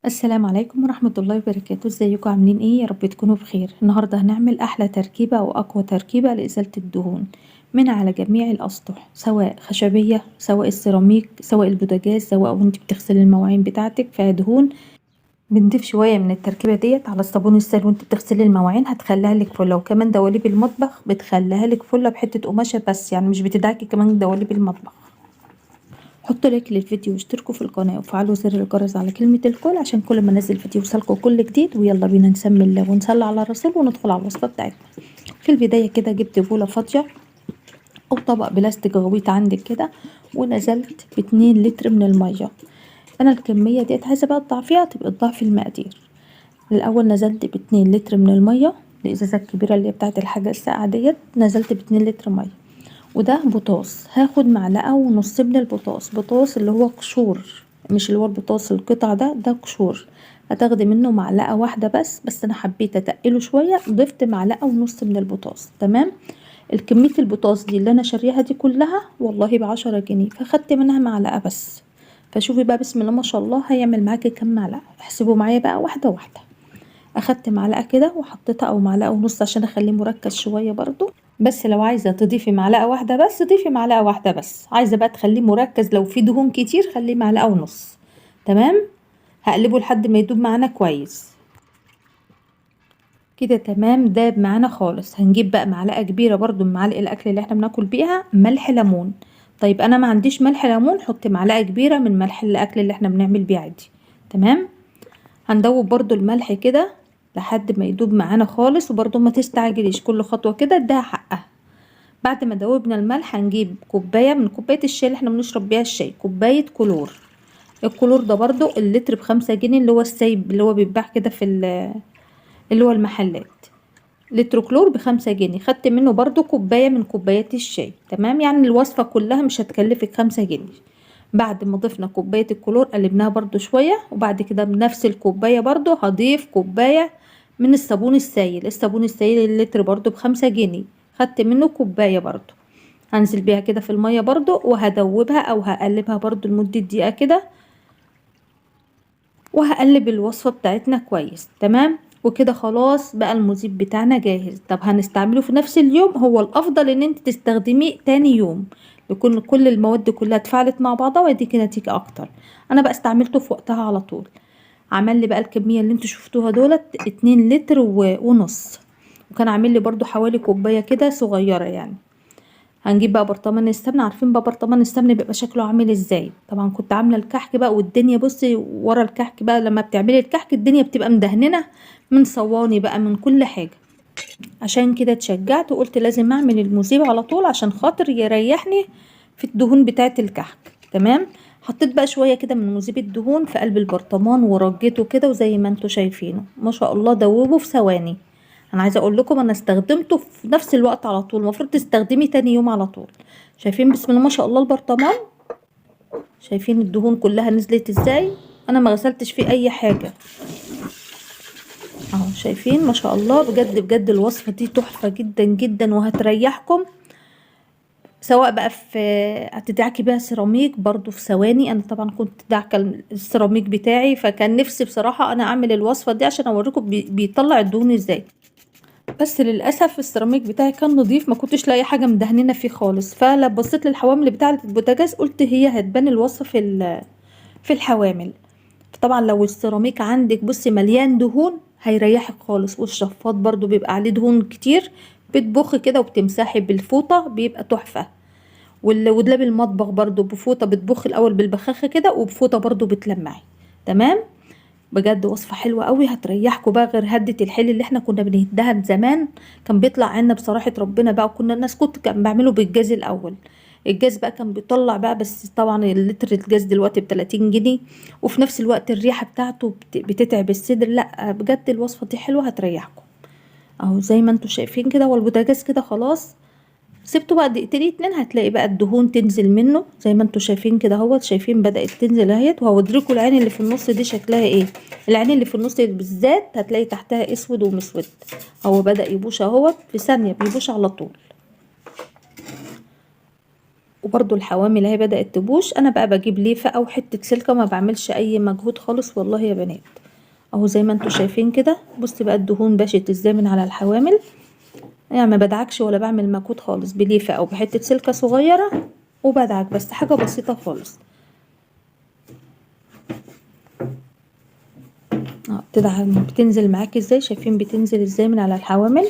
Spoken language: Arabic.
السلام عليكم ورحمة الله وبركاته. ازيكم عاملين ايه؟ يا رب تكونوا بخير. النهاردة هنعمل احلى تركيبة واقوى تركيبة لازالة الدهون من على جميع الاسطح، سواء خشبية سواء السيراميك سواء البوتاجاز سواء وانت بتغسلي المواعين بتاعتك فيها دهون. بنضيف شوية من التركيبة ديت على الصابون السائل وانت بتغسلي المواعين، هتخليها لك فله. وكمان دواليب المطبخ بتخليها لك فله بحتة قماشة بس، يعني مش بتدعكي كمان دواليب المطبخ. حطوا لايك للفيديو واشتركوا في القناة وفعلوا زر الجرس على كلمة الكل عشان كل ما انزل فيديو يوصلكوا كل جديد. ويلا بينا نسمي الله ونصلي على الرسول وندخل على الوصفة بتاعتنا. في البداية كده جبت بولة فاضية او طبق بلاستيك غويط عندك كده، ونزلت ب2 لتر من المية. انا الكمية ديت عايزة بقى تضاعفيها، تبقى تضاعفي المقادير. الاول نزلت ب2 لتر من المية، الازازة الكبيرة اللي هي بتاعت الحاجة الساقعة ديت، نزلت ب2 لتر مية. وده بوتاص، هاخد معلقة ونص من البوتاص، بوتاص اللي هو قشور، مش اللي هو البوتاص القطع ده قشور. هتاخدي منه معلقة واحدة بس انا حبيت اتقله شوية، ضفت معلقة ونص من البوتاص. تمام. الكمية البوتاص دي اللي انا شاريها دي كلها والله ب10 جنيه، فاخدت منها معلقة بس. فشوفي بقى بسم الله ما شاء الله هيعمل معاكي كام معلقة، احسبوا معايا بقى واحدة واحدة. اخدت معلقة كده وحطيتها او معلقة ونص عشان اخليه مركز شوية برضو. بس لو عايزة تضيفي معلقة واحدة بس ضيفي معلقة واحدة بس، عايزة بقى تخليه مركز لو في دهون كتير خليه معلقة ونص. تمام. هقلبه لحد ما يدوب معانا كويس كده. تمام، داب معانا خالص. هنجيب بقى معلقة كبيرة برضو من معالق الاكل اللي احنا بناكل بيها ملح ليمون. طيب انا ما عنديش ملح ليمون، حطي معلقة كبيرة من ملح الاكل اللي احنا بنعمل بيه عادي. تمام. هندوب برضو الملح كده لحد ما يدوب معانا خالص، وبرضو ما تستعجليش، كل خطوة كده اديها حقها. بعد ما دوبنا الملح هنجيب كوباية من كوباية الشاي اللي احنا بنشرب بيها الشاي، كوباية كلور. الكلور ده برضو اللتر ب5 جنيه، اللي هو السايب اللي هو بيتباع كده في اللي هو المحلات. لتر كلور ب5 جنيه، خدت منه برضو كوباية من كوبايات الشاي. تمام، يعني الوصفة كلها مش هتكلفك 5 جنيه. بعد ما ضفنا كوباية الكلور قلبناها برضو شوية، وبعد كده بنفس الكوباية برضو هضيف كوباية من الصابون السائل. الصابون السائل اللتر برضو ب5 جنيه، خدت منه كوباية برضو. هنزل بيها كده في المية برضو وهدوبها او هقلبها برضو لمدة دقيقة كده، وهقلب الوصفة بتاعتنا كويس. تمام. وكده خلاص بقى المذيب بتاعنا جاهز. طب هنستعمله في نفس اليوم؟ هو الافضل ان انت تستخدميه تاني يوم، يكون كل المواد كلها اتفاعلت مع بعضها ويديكي نتيجة اكتر. انا بقى استعملته في وقتها على طول. عمل لي بقى الكمية اللي انتوا شفتوها دولت 2 لتر ونص، وكان عامل لي برضو حوالي كوباية كده صغيرة يعني. هنجيب بقى برطمان السمنه. عارفين بقى برطمان السمنه بيبقى شكله عامل ازاي؟ طبعا كنت عامله الكحك بقى، والدنيا بصي ورا الكحك بقى لما بتعملي الكحك الدنيا بتبقى مدهننه من صواني بقى من كل حاجه. عشان كده اتشجعت وقلت لازم اعمل المذيب على طول عشان خاطر يريحني في الدهون بتاعه الكحك. تمام. حطيت بقى شويه كده من مذيب الدهون في قلب البرطمان ورجيته كده، وزي ما انتوا شايفينه ما شاء الله دوبه في ثواني. انا عايزه اقول لكم انا استخدمته في نفس الوقت على طول، المفروض تستخدمي تاني يوم على طول. شايفين بسم الله ما شاء الله البرطمان؟ شايفين الدهون كلها نزلت ازاي؟ انا ما غسلتش فيه اي حاجه اهو. شايفين ما شاء الله؟ بجد بجد الوصفه دي تحفه جدا جدا وهتريحكم. سواء بقى في هتدعكي بيها سيراميك برضو في ثواني. انا طبعا كنت داعكه السيراميك بتاعي، فكان نفسي بصراحه انا اعمل الوصفه دي عشان اوريكم بيطلع الدهون ازاي. بس للاسف السيراميك بتاعي كان نظيف، ما كنتش لاقي حاجه مدهنينه فيه خالص. فلما بصيت للحوامل بتاعه البوتاجاز قلت هي هتبان الوصفه في الحوامل. طبعا لو السيراميك عندك بصي مليان دهون هيريحك خالص، والشفاط برضو بيبقى عليه دهون كتير، بتبخي كده وبتمسحي بالفوطه بيبقى تحفه. ودلاب المطبخ برضو بفوطه بتبخي الاول بالبخاخه كده، وبفوطه برضو بتلمعي. تمام. بجد وصفة حلوة قوي هتريحكوا بقى، غير هدة الحيل اللي احنا كنا بنهدها زمان كان بيطلع عنا بصراحة ربنا بقى. وكنا الناس كنت كان بعمله بالجاز الاول، الجاز بقى كان بيطلع بقى، بس طبعا اللتر الجاز دلوقتي ب30 جنيه، وفي نفس الوقت الريحة بتاعته بتتعب الصدر. لا بجد الوصفة دي حلوة هتريحكم اهو زي ما انتوا شايفين كده. والبوتاجاز كده خلاص، سبته بقى دقيقتين 2 هتلاقي بقى الدهون تنزل منه زي ما انتوا شايفين كده اهوت. شايفين بدأت تنزل اهيت، وهوريكم العين اللي في النص دي شكلها ايه. العين اللي في النص بالذات هتلاقي تحتها اسود ومسود. هو بدأ يبوش اهوت في ثانية، بيبوش على طول. وبرضو الحوامل اهي بدأت تبوش. انا بقى بجيب ليفة او حتة سلكة، ما بعملش اي مجهود خالص والله يا بنات. اهو زي ما انتوا شايفين كده. بصي بقى الدهون باشت ازاي من على الحوامل. يعني ما بدعكش ولا بعمل مجهود خالص، بليفة او بحتة سلكة صغيرة وبدعك بس، حاجة بسيطة خالص. بتنزل معاكي ازاي، شايفين بتنزل ازاي من على الحوامل.